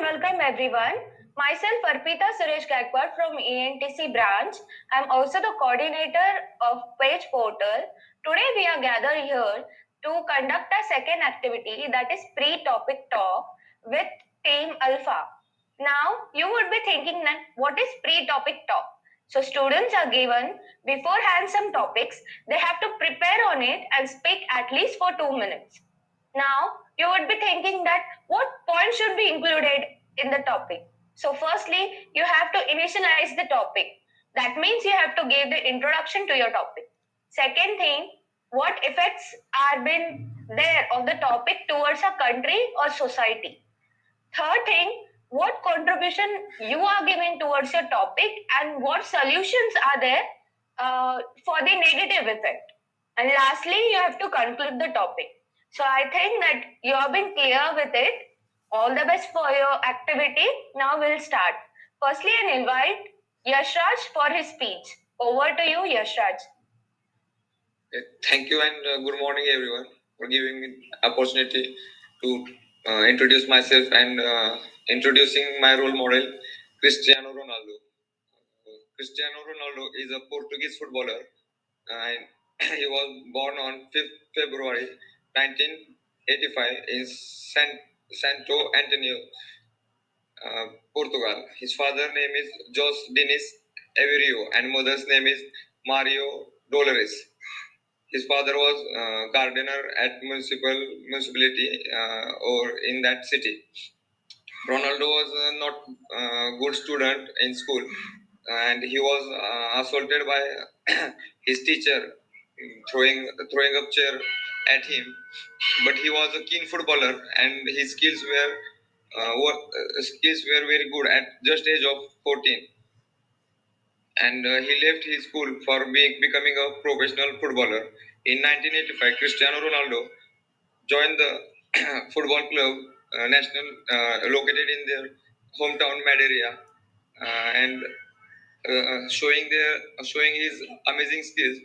welcome everyone. Myself Arpita Suresh Gaikwad from ENTC branch. I'm also the coordinator of Page Portal. Today we are gathered here to conduct a second activity, that is pre-topic talk with Team Alpha. Now you would be thinking that what is pre-topic talk? So students are given beforehand some topics. They have to prepare on it and speak at least for 2 minutes. Now, you would be thinking that what points should be included in the topic. So, firstly, you have to initialize the topic. That means you have to give the introduction to your topic. Second thing, what effects are been there of the topic towards a country or society. Third thing, what contribution you are giving towards your topic and what solutions are there for the negative effect. And lastly, you have to conclude the topic. So I think that you have been clear with it. All the best for your activity. Now we'll start. Firstly, I invite Yashraj for his speech. Over to you, Yashraj. Thank you and good morning everyone for giving me opportunity to introduce myself and introducing my role model Cristiano Ronaldo. Cristiano Ronaldo is a Portuguese footballer and he was born on 5th February 1985 in Santo Antonio, Portugal. His father name is Jos Diniz Averio and mother's name is Mario Dolores. His father was gardener at municipality or in that city. Ronaldo was not good student in school, and he was assaulted by his teacher, throwing up chair at him. But he was a keen footballer, and his skills were very good at just age of 14. And he left his school for becoming a professional footballer. In 1985, Cristiano Ronaldo joined the football club national located in their hometown Madeira and showing his amazing skills.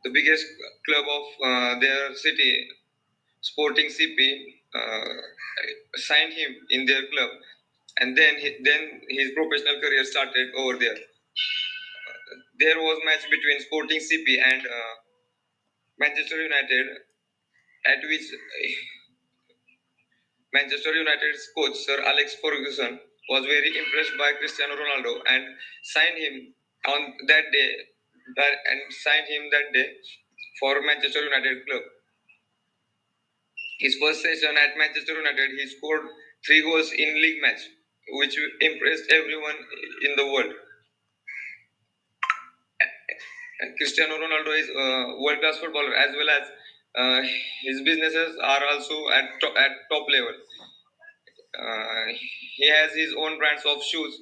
The biggest club of their city, Sporting CP, signed him in their club, and then his professional career started over there. There was match between Sporting CP and Manchester United, at which Manchester United's coach Sir Alex Ferguson was very impressed by Cristiano Ronaldo and signed him on that day for Manchester United club. His first season at Manchester United, he scored 3 goals in league match, which impressed everyone in the world. Cristiano Ronaldo is a world-class footballer, as well as his businesses are also at top level. He has his own brands of shoes,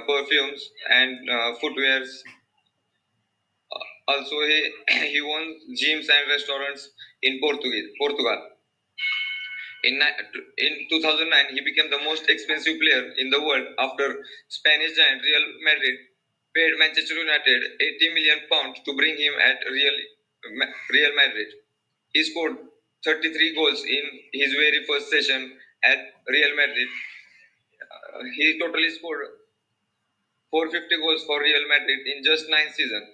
perfumes, and footwears. Also, he owns gyms and restaurants in Portugal. In 2009, he became the most expensive player in the world after Spanish giant Real Madrid paid Manchester United 80 million pounds to bring him at Real Madrid. He scored 33 goals in his very first season at Real Madrid. He totally scored 450 goals for Real Madrid in just 9 seasons,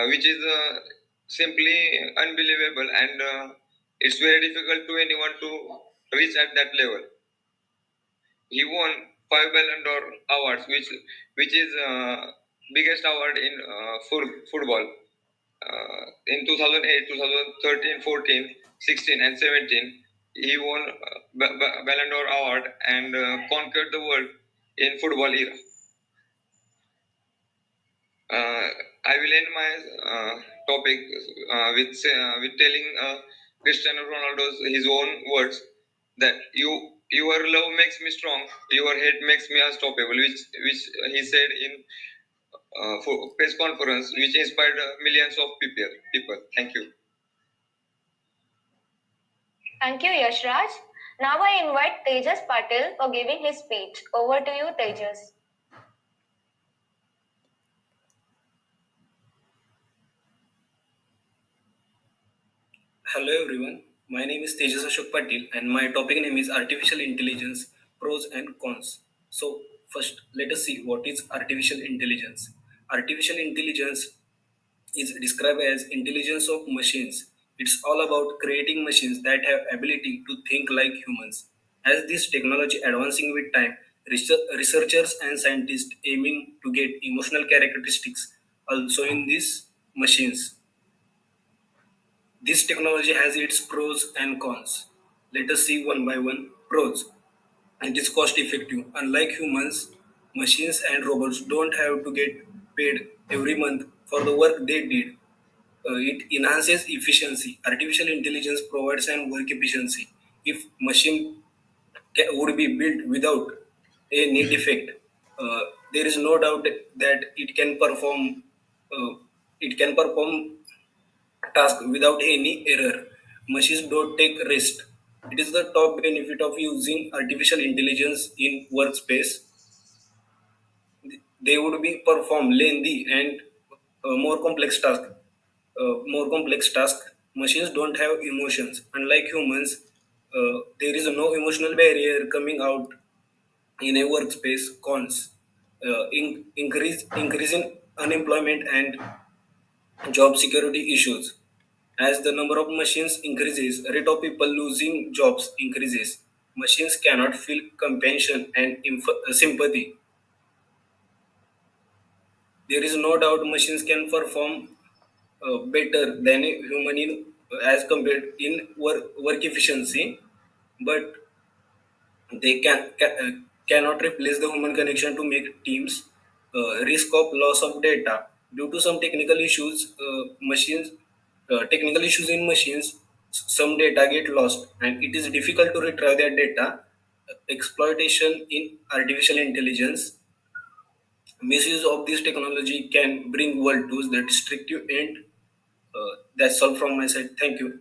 which is simply unbelievable, and it's very difficult to anyone to reach at that level. He won 5 Ballon d'Or awards, which is biggest award in football. In 2008, 2013, 14, 16, and 17, he won Ballon d'Or award and conquered the world in football era. I will end my topic with telling Cristiano Ronaldo's his own words that your love makes me strong, your hate makes me unstoppable, which he said in for press conference, which inspired millions of people. Thank you. Thank you, Yashraj. Now I invite Tejas Patil for giving his speech. Over to you, Tejas. Hello everyone. My name is Tejas Ashok Patil, and my topic name is Artificial Intelligence Pros and Cons. So, first, let us see what is artificial intelligence. Artificial intelligence is described as intelligence of machines. It's all about creating machines that have ability to think like humans. As this technology advancing with time, researchers and scientists aiming to get emotional characteristics also in these machines. This technology has its pros and cons. Let us see one by one. Pros. It is cost effective. Unlike humans, machines and robots don't have to get paid every month for the work they did. It enhances efficiency. Artificial intelligence provides an work efficiency. If machine would be built without any defect, uh, there is no doubt that uh, it can perform task without any error. Machines don't take rest. It is the top benefit of using artificial intelligence in workspace. They would be perform lengthy and more complex task. More complex task. Machines don't have emotions. Unlike humans, there is no emotional barrier coming out in a workspace. Cons. Increasing unemployment and job security issues. As the number of machines increases, rate of people losing jobs increases. Machines cannot feel compassion and sympathy. There is no doubt machines can perform better than a human in as compared in work efficiency, but they cannot replace the human connection to make teams. Risk of loss of data due to some technical issues in machines. Some data get lost and it is difficult to retrieve that data. Exploitation in artificial intelligence. Misuse of this technology can bring world to the destructive end. That's all from my side. Thank you.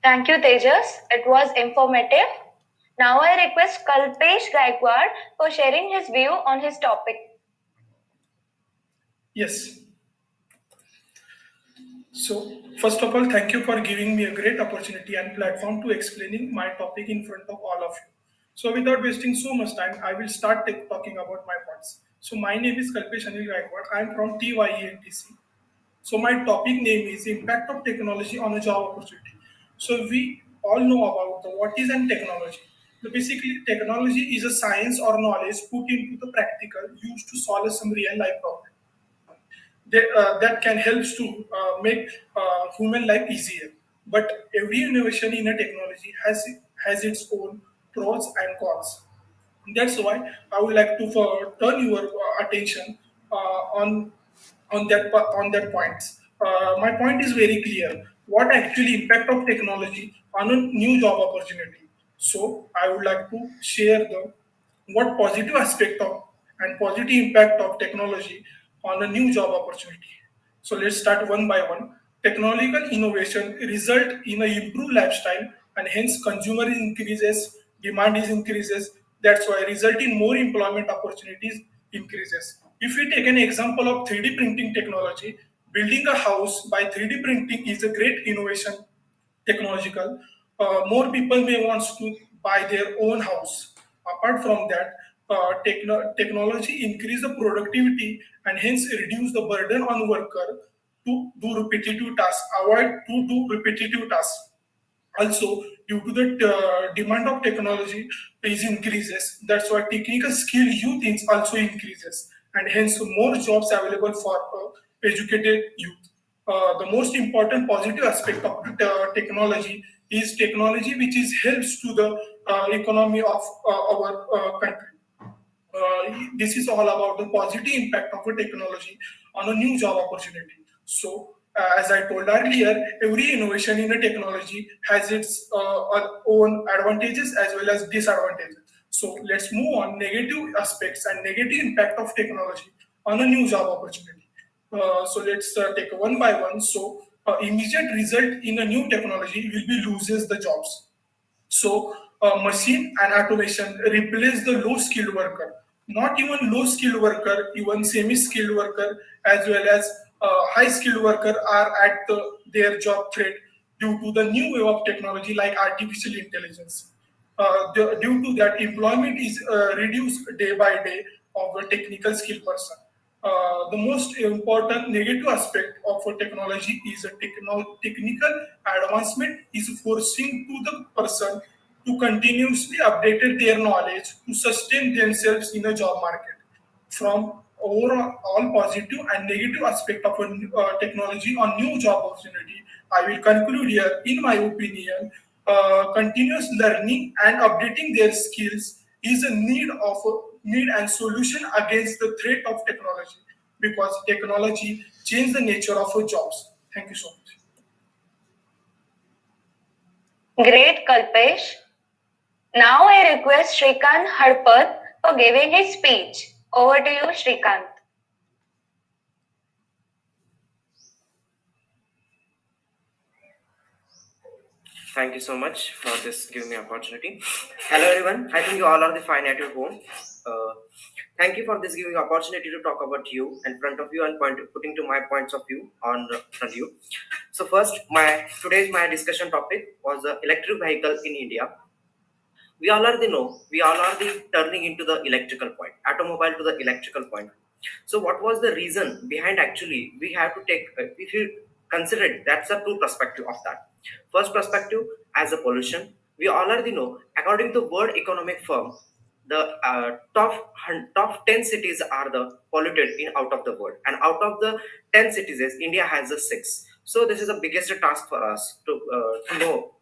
Thank you, Tejas. It was informative. Now I request Kalpesh Gaikwad for sharing his view on his topic. Yes. So, first of all, thank you for giving me a great opportunity and platform to explaining my topic in front of all of you. So, without wasting so much time, I will start talking about my points. So, my name is Kalpesh Anil Gaikwad. I am from TYENTC. So, my topic name is Impact of Technology on a Job Opportunity. So, we all know about what is an technology. So basically, technology is a science or knowledge put into the practical used to solve some real life problem that can help to make human life easier. But every innovation in a technology has its own pros and cons. That's why I would like to turn your attention on on that point. My point is very clear. What actually impact of technology on a new job opportunity? So I would like to share the what positive aspect of and positive impact of technology on a new job opportunity. So let's start one by one. Technological innovation result in a improved lifestyle and hence consumer increases, demand is increases. That's why result in more employment opportunities increases. If we take an example of 3D printing technology, building a house by 3D printing is a great innovation technological. More people may want to buy their own house. Apart from that, technology increase the productivity and hence reduce the burden on worker to do repetitive tasks, avoid to do repetitive tasks. Also, due to the demand of technology is increases, that's why technical skill youth is also increases, and hence more jobs available for educated youth. The most important positive aspect of technology is technology which is helps to the economy of our country. This is all about the positive impact of a technology on a new job opportunity. So, as I told earlier, every innovation in a technology has its own advantages as well as disadvantages. So, let's move on negative aspects and negative impact of technology on a new job opportunity. So, let's take one by one. So, immediate result in a new technology will be loses the jobs. So, machine and automation replace the low skilled worker. Not even low skilled worker, even semi skilled worker, as well as high skilled worker are at their job threat. due to the new wave of technology like artificial intelligence. Due to that, employment is reduced day by day of a technical skill person. The most important negative aspect of a technology is a technical advancement is forcing to the person to continuously update their knowledge to sustain themselves in a job market. From overall all positive and negative aspect of a technology on new job opportunity, I will conclude here. In my opinion, continuous learning and updating their skills is a need and solution against the threat of technology because technology change the nature of our jobs. Thank you so much. Great, Kalpesh. Now I request Shrikant Harpat for giving his speech. Over to you, Shrikant. Thank you so much for this giving me opportunity. Hello everyone. I think you all are the fine at your home. Uh, Thank you for this giving opportunity to talk about you in front of you and putting to my points of view on front of you. So first, my discussion topic was the electric vehicle in India. We all are the know we all are the turning into the electrical point, automobile to the electrical point. So what was the reason behind? Actually, we have to take, if you consider it, that's a two perspective of that. First perspective, as a pollution, we all already know, according to World Economic Firm, the top 10 cities are the polluted in out of the world, and out of the 10 cities, India has the 6. So this is the biggest task for us to know,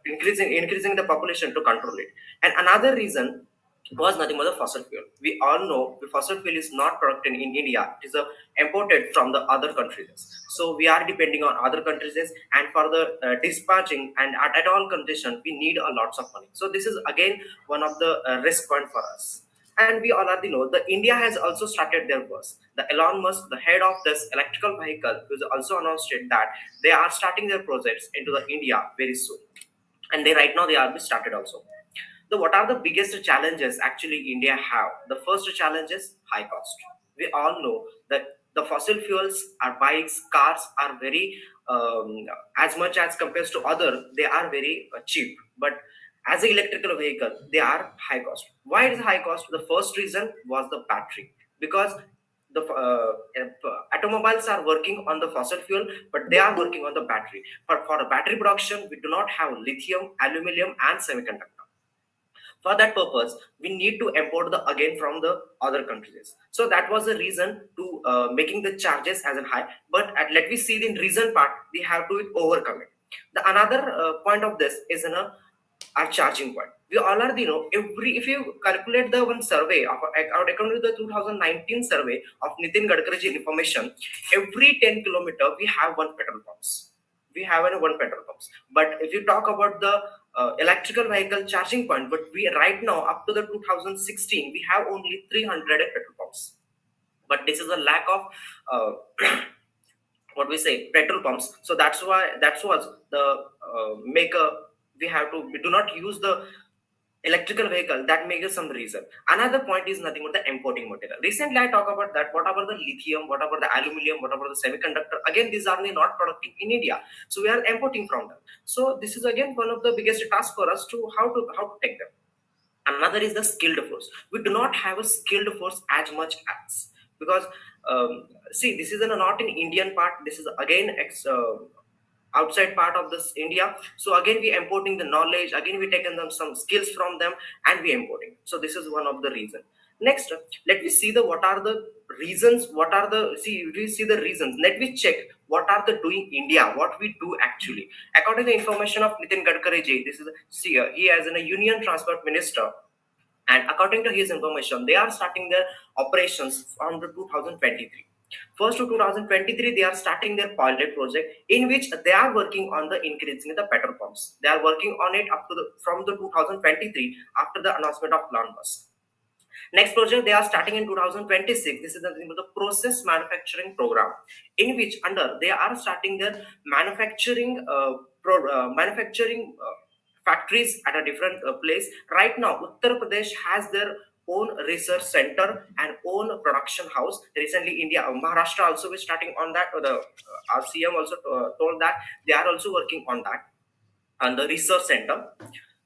increasing the population to control it. And another reason was nothing but the fossil fuel. We all know the fossil fuel is not produced in India. It is imported from the other countries. So we are depending on other countries, and for the dispatching and at all condition, we need a lots of money. So this is again one of the risk point for us. And we all already know the India has also started their work. The Elon Musk, the head of this electrical vehicle, who's also announced it that they are starting their projects into the India very soon, and they right now they are started also. The what are the biggest challenges actually India have? The first challenge is high cost. We all know that the fossil fuels, our bikes, cars are very as much as compared to other, they are very cheap. But as an electrical vehicle, they are high cost. Why it is high cost? The first reason was the battery, because the automobiles are working on the fossil fuel, but they are working on the battery. But for the battery production, we do not have lithium, aluminum, and semiconductor. For that purpose, we need to import the again from the other countries. So that was the reason to making the charges as a high. But let me see the reason part, we have to overcome it. The another point of this is in a our charging point. We all are, every, if you calculate the one survey of according to the 2019 survey of Nitin Gadkari's information, every 10 kilometer we have one petrol pumps. We have one petrol pumps. But if you talk about the electrical vehicle charging point, but we right now up to the 2016 we have only 300 petrol pumps. But this is a lack of what we say petrol pumps. So that's why that was the maker, we do not use the electrical vehicle, that makes us some reason. Another point is nothing but the importing material. Recently I talk about that, what about the lithium, what about the aluminum, what about the semiconductor, again these are not productive in India, so we are importing from them. So this is again one of the biggest tasks for us to how to take them. Another is the skilled force. We do not have a skilled force as much as, because see, this is not an Indian part, this is again outside part of this India. So again we importing the knowledge, again we taking them some skills from them, and we importing. So this is one of the reason. Next, let me see the what are the reasons, what are the, see, we see the reasons, let me check what are the doing India, what we do actually. According to the information of Nitin Gadkari ji, this is, see, he as a union transport minister, and according to his information, they are starting their operations from the 2023. First to 2023, they are starting their pilot project in which they are working on the increasing the petrol pumps. They are working on it up to the from the 2023 after the announcement of Elon Musk. Next project they are starting in 2026. This is the name of the process manufacturing program, in which under they are starting their manufacturing manufacturing factories at a different place. Right now, Uttar Pradesh has their own research center and own production house. Recently, India, Maharashtra also is starting on that. The our CM also told that they are also working on the research center.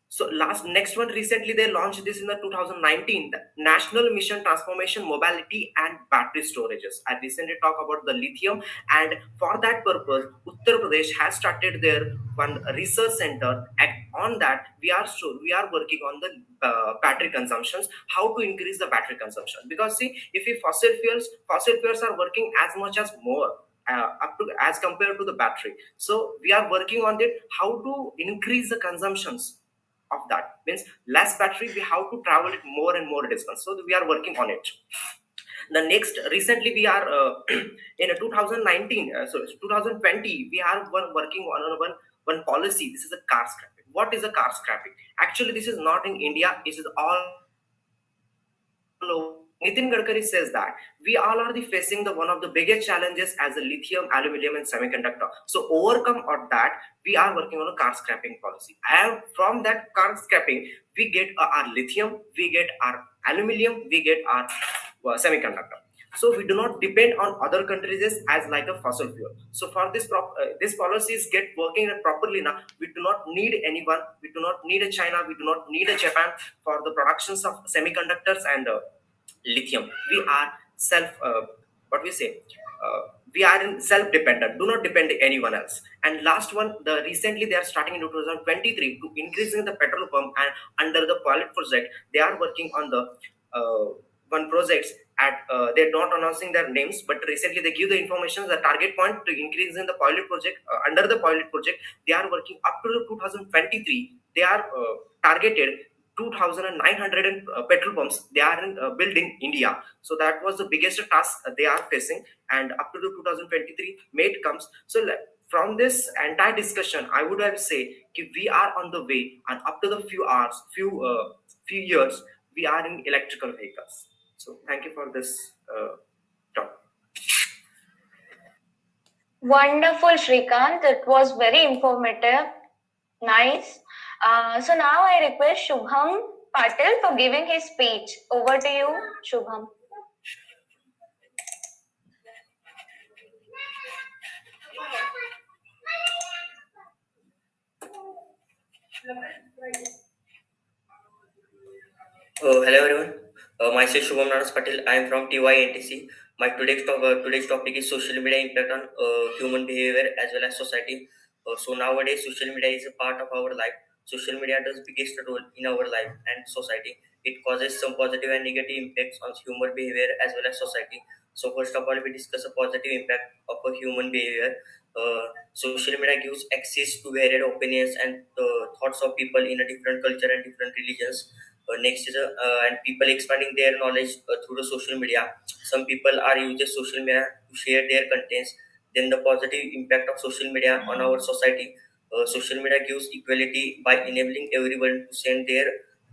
So last next one, recently they launched this in the 2019, the National Mission Transformation Mobility and Battery Storages. I recently talked about the lithium, and for that purpose Uttar Pradesh has started their one research center, and on that we are working on the battery consumptions, how to increase the battery consumption. Because see, if we fossil fuels are working as much as more up to as compared to the battery, so we are working on it, how to increase the consumptions of that. Means less battery, we have to travel it more and more distance, so we are working on it. The next, recently we are in a 2019, so 2020 we are working on one policy. This is a car scrapping. What is a car scrapping? Actually, this is not in India, it is all over. Nitin Gadkari says that we all are facing the one of the biggest challenges as a lithium, aluminum, and semiconductor. So overcome on that, we are working on a car scrapping policy. And from that car scrapping, we get our lithium, we get our aluminum, we get our semiconductor. So we do not depend on other countries as like a fossil fuel. So for this policies get working properly now, we do not need anyone, we do not need a China, we do not need a Japan for the productions of semiconductors and lithium. We are self what we say we are in self dependent, do not depend anyone else. And last one, the recently they are starting in 2023 to increasing the petrol pump, and under the pilot project they are working on the one projects at they're not announcing their names, but recently they give the information, the target point to increase in the pilot project. Under the pilot project they are working up to 2023, they are targeted 2,900 petrol pumps they are in, building India. So that was the biggest task they are facing, and up to the 2023 May it comes. So from this entire discussion, I would have say we are on the way, and up to the few hours, few years, we are in electrical vehicles. So thank you for this talk. Wonderful, Shrikant. It was very informative. Nice. So now I request Shubham Patil for giving his speech. Over to you, Shubham. Hello everyone. Myself Shubham Naras Patil. I am from TYNTC. My today's topic is social media impact on human behavior as well as society. So nowadays, social media is a part of our life. Social media does biggest role in our life and society. It causes some positive and negative impacts on human behavior as well as society. So first of all, we discuss a positive impact of a human behavior. Social media gives access to varied opinions and thoughts of people in a different culture and different religions. Next is and people expanding their knowledge through the social media. Some people are using social media to share their contents. Then the positive impact of social media on our society. Social media gives equality by enabling everyone to send their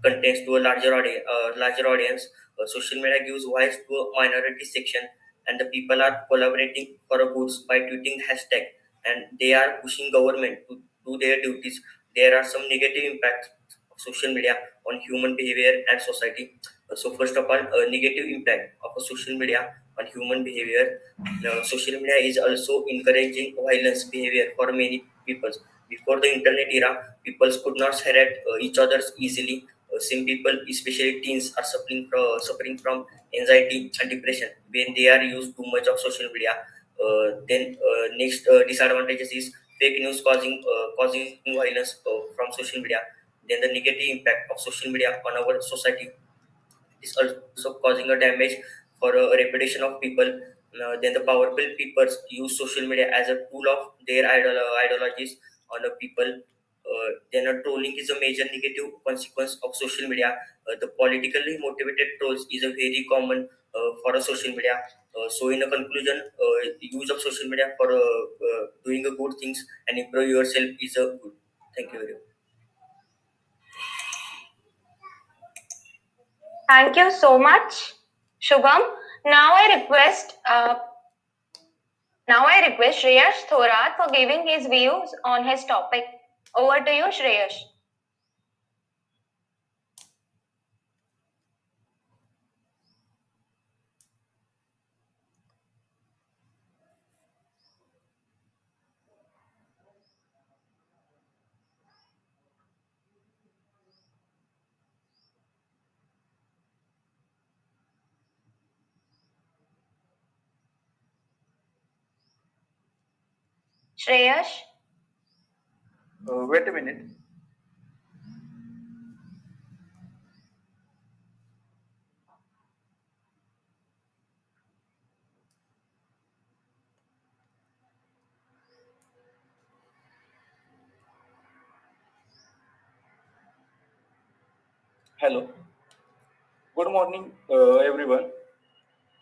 contents to a larger audience. Social media gives voice to a minority section, and the people are collaborating for a goods by tweeting hashtag, and they are pushing government to do their duties. There are some negative impacts of social media on human behavior and society. So first of all, a negative impact of a social media on human behavior. Social media is also encouraging violence behavior for many people. Before the internet era, people could not share each others easily. Some people, especially teens, are suffering from anxiety and depression when they are used too much of social media. Then next disadvantages is fake news causing violence from social media. Then the negative impact of social media on our society is also causing a damage for a reputation of people. Then the powerful people use social media as a tool of their ideologies on the people. Then trolling is a major negative consequence of social media. The politically motivated trolls is a very common for a social media. So in a conclusion, use of social media for doing a good things and improve yourself is a good. Thank you very much. Thank you so much, Shubham. Now I request Shreyash Thorat for giving his views on his topic. Over to you, Shreyash. Shreyash? Wait a minute. Hello. Good morning, everyone.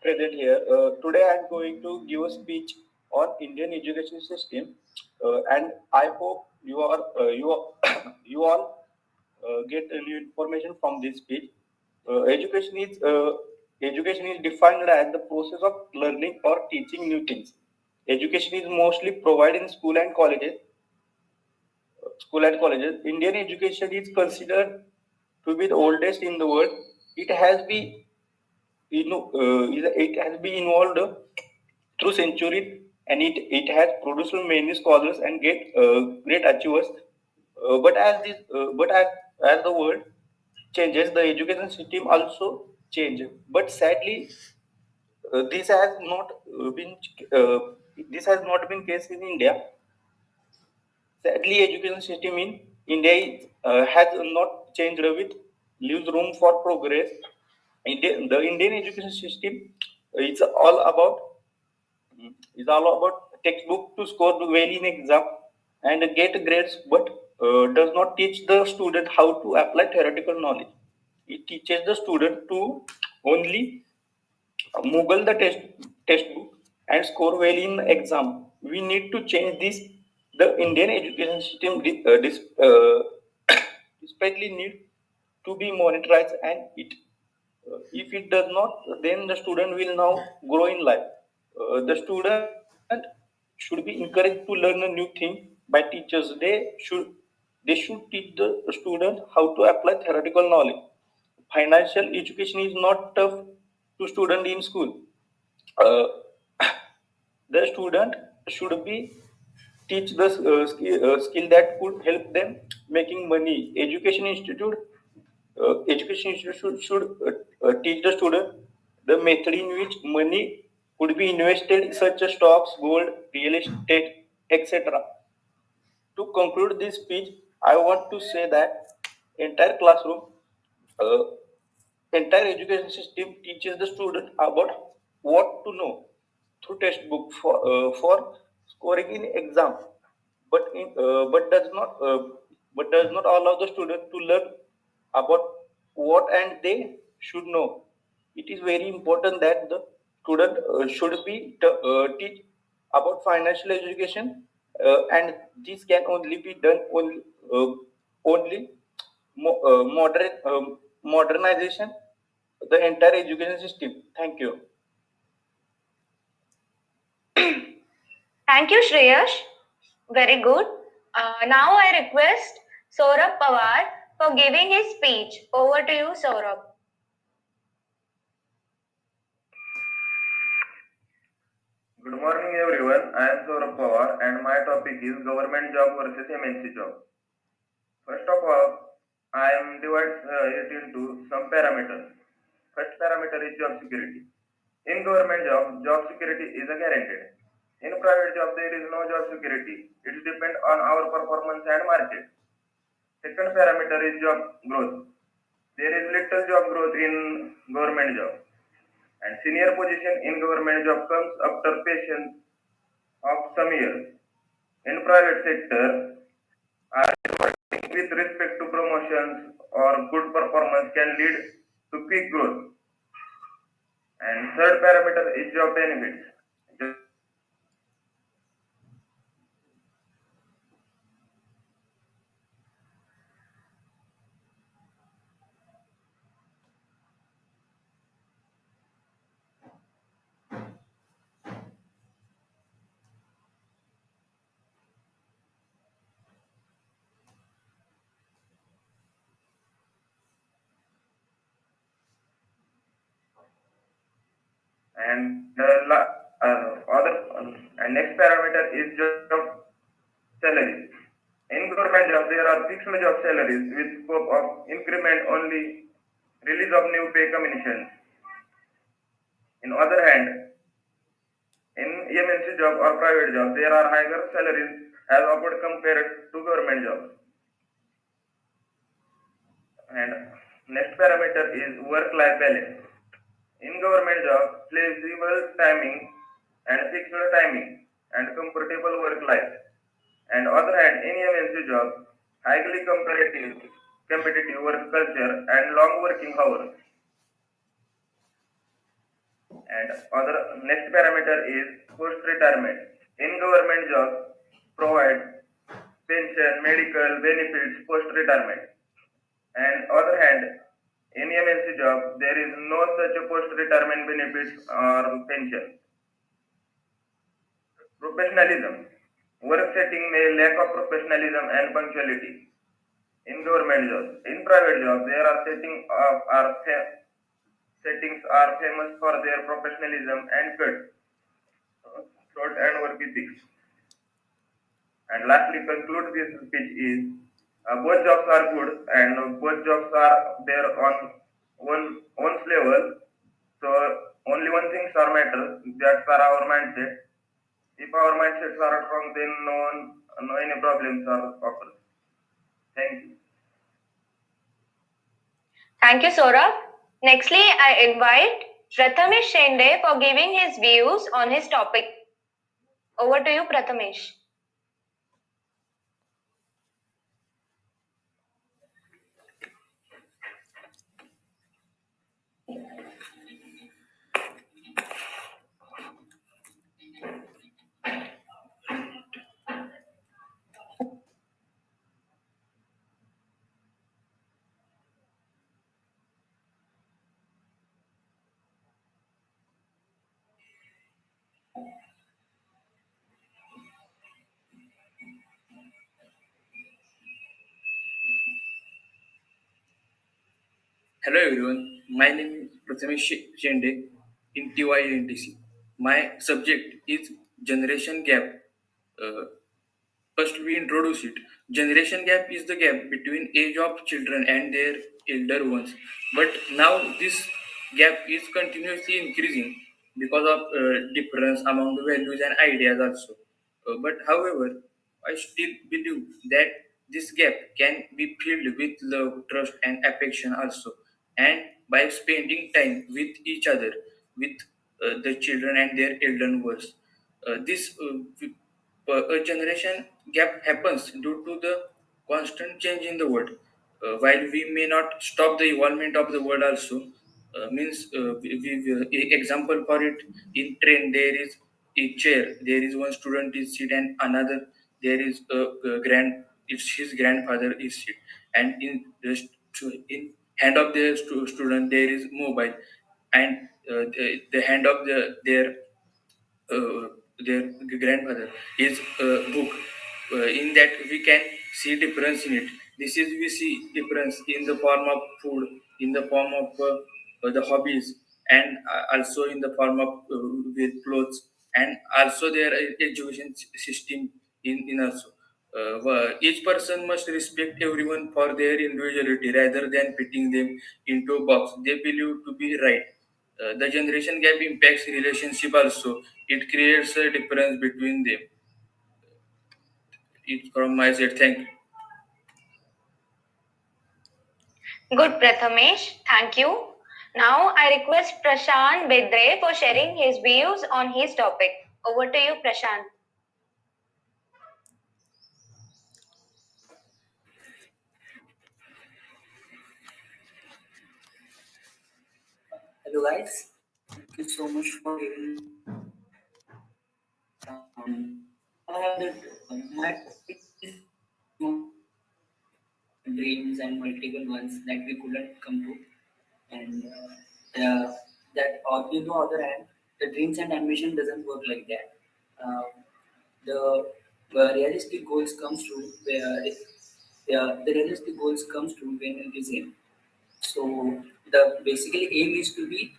Present here. Today I am going to give a speech on Indian education system, and I hope you all get new information from this speech. Education is defined as the process of learning or teaching new things. Education is mostly provided in school and colleges. Indian education is considered to be the oldest in the world. It has been it has been involved through centuries, and it has produced many scholars and great achievers. As the world changes, the education system also changes. But sadly, this has not been uh, this has not been case in India. Sadly, education system in India has not changed with leaves room for progress. The Indian education system is all about textbook to score well in exam and get grades, but does not teach the student how to apply theoretical knowledge. It teaches the student to only Mughal the textbook and score well in exam. We need to change this. The Indian education system desperately need to be monitored, and if it does not, then the student will now grow in life. The student should be encouraged to learn a new thing by teachers. They should teach the student how to apply theoretical knowledge. Financial education is not tough to student in school. Uh, the student should be teach the skill that could help them making money. Education institute should teach the student the method in which money could be invested, such as stocks, gold, real estate, etc. To conclude this speech, I want to say that entire classroom, uh, entire education system teaches the student about what to know through textbook for scoring in exam, but in, but does not allow the student to learn about what and they should know. It is very important that the student should be teach about financial education, and this can only be done only modernization the entire education system. Thank you. Thank you, Shreyash. Very good. Now I request Saurabh Pawar for giving his speech. Over to you, Saurabh. Good morning, everyone. I am Saurabh Pawar, and my topic is government job versus MNC job. First of all, I am divide it into some parameters. First parameter is job security. In government job, job security is a guaranteed. In private job, there is no job security. It depends on our performance and market. Second parameter is job growth. There is little job growth in government job, and senior position in government job comes after patience of some years. In private sector, with respect to promotions or good performance can lead to quick growth. And third parameter is job benefits. And the other and next parameter is job salaries. In government job, there are fixed job salaries with scope of increment only release of new pay commissions. In other hand, In MNC job or private job, there are higher salaries as offered compared to government jobs. And next parameter is work-life balance. In government job, flexible timing and fixed timing and comfortable work life. And other hand, in MNC job, highly competitive work culture and long working hours. And other next parameter is post-retirement. In government job, provide pension, medical benefits post-retirement. And other hand, in MNC job, there is no such a post-retirement benefits or pension. Professionalism. Work setting may lack of professionalism and punctuality. In government jobs, in private jobs, there are settings are famous for their professionalism and cut throat and work ethics. And lastly, conclude this speech is both jobs are good and both jobs are there on one's level. So only one things are matter. That's are our mindset. If our mindsets are strong, then no any problems are occur. Thank you. Thank you, Saurabh. Nextly, I invite Prathamesh Shende for giving his views on his topic. Over to you, Prathamesh. Hello everyone, my name is Prathamesh Shende in TYNTC. My subject is generation gap. Uh, First, we introduce it. Generation gap is the gap between age of children and their elder ones. But now this gap is continuously increasing because of difference among the values and ideas also. But however, I still believe that this gap can be filled with love, trust, and affection also, and by spending time with each other, with the children and their elder ones. A generation gap happens due to the constant change in the world. While we may not stop the evolvement of the world, also means example for it, in train there is a chair. There is one student is sit and another there is a it's his grandfather is sit, and in hand of the student there is mobile, and the hand of uh, their grandfather is a book. In that we can see difference in it. This is we see difference in the form of food, in the form of the hobbies, and also in the form of with clothes, and also their education system in also. Each person must respect everyone for their individuality rather than fitting them into a box they believe to be right. The generation gap impacts relationship also. It creates a difference between them. It from my side. Thank you. Good, Prathamesh. Thank you. Now, I request Prashant Bedre for sharing his views on his topic. Over to you, Prashant. Hello guys, thank you so much for giving. I have that my topic is dreams and multiple ones that we couldn't come to, and that on the other hand, the dreams and ambition doesn't work like that. The realistic goals comes to where the realistic goals comes to when it is in. So the basically aim is to be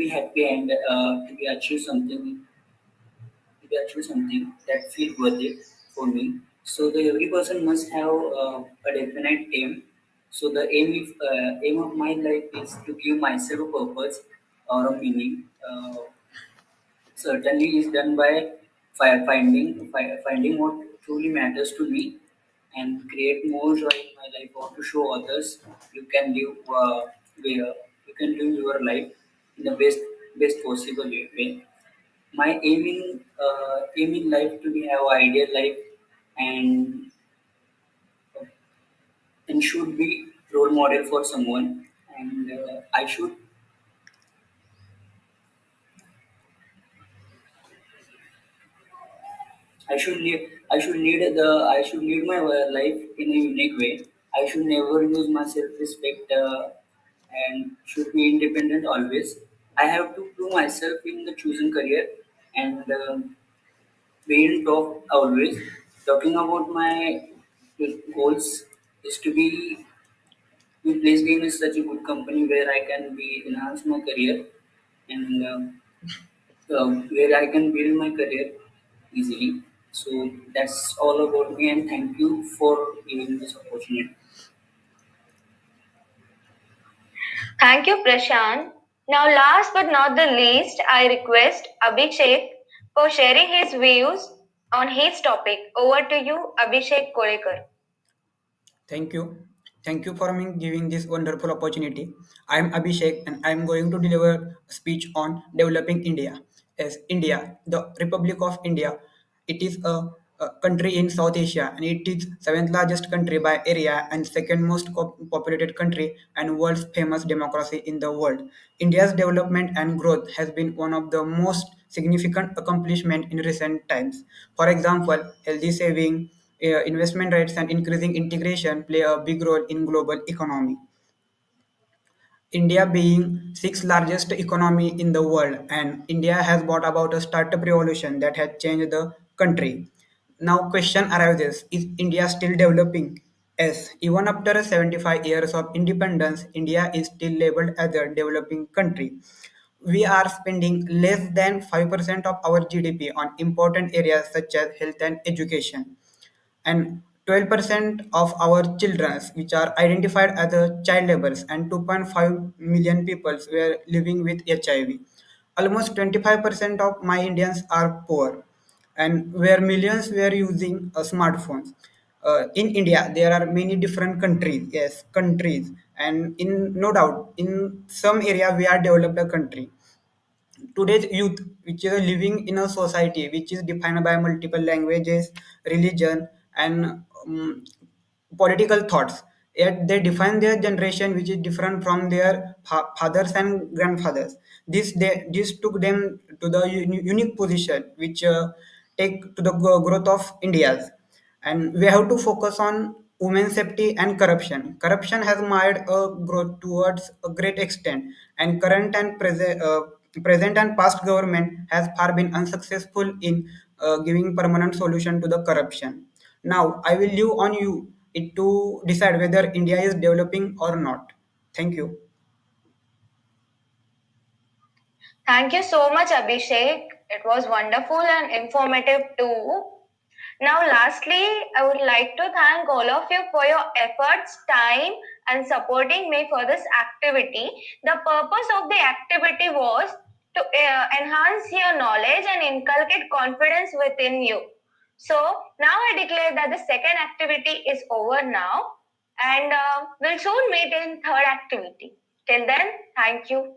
happy and to be achieve something that feel worth it for me. So the every person must have a definite aim. So the aim of my life is to give myself a purpose or a meaning. certainly is done by finding what truly matters to me and create more joy in my life, or to show others you can live where you can live your life in the best possible way. My aim in life to be have ideal life, and should be role model for someone, and I should lead my life in a unique way. I should never lose my self-respect, and should be independent always. I have to prove myself in the chosen career, and be in top always. Talking about my goals is to be with Place Game is such a good company where I can be enhance my career, and where I can build my career easily. So that's all about me, and thank you for giving this opportunity. Thank you, Prashant. Now, last but not the least, I request Abhishek for sharing his views on his topic. Over to you, Abhishek Kolekar. Thank you. Thank you for me giving this wonderful opportunity. I am Abhishek and I am going to deliver a speech on developing India. Yes, India, the Republic of India. It is a country in South Asia and it is seventh largest country by area and second most populated country and world's famous democracy in the world. India's development and growth has been one of the most significant accomplishment in recent times. For example, healthy saving, investment rates and increasing integration play a big role in global economy. India being sixth largest economy in the world, and India has brought about a startup revolution that has changed the country. Now, question arises: is India still developing? Yes, even after 75 years of independence, India is still labeled as a developing country. We are spending less than 5% of our GDP on important areas such as health and education, and 12% of our children which are identified as a child laborers and 2.5 million people were living with HIV. Almost 25% of my Indians are poor and where millions were using smartphones. In India, there are many different countries, yes, countries, and in no doubt, in some area we are developed a country. Today's youth, which is living in a society which is defined by multiple languages, religion, and political thoughts, yet they define their generation which is different from their fathers and grandfathers. This took them to the unique position which take to the growth of India's, and we have to focus on women's safety and corruption. Corruption has marred a growth towards a great extent, and present and past government has far been unsuccessful in giving permanent solution to the corruption. Now, I will leave on you it to decide whether India is developing or not. Thank you. Thank you so much, Abhishek. It was wonderful and informative too. Now, lastly, I would like to thank all of you for your efforts, time, and supporting me for this activity. The purpose of the activity was to enhance your knowledge and inculcate confidence within you. So, now I declare that the second activity is over now, and we'll soon meet in third activity. Till then, thank you.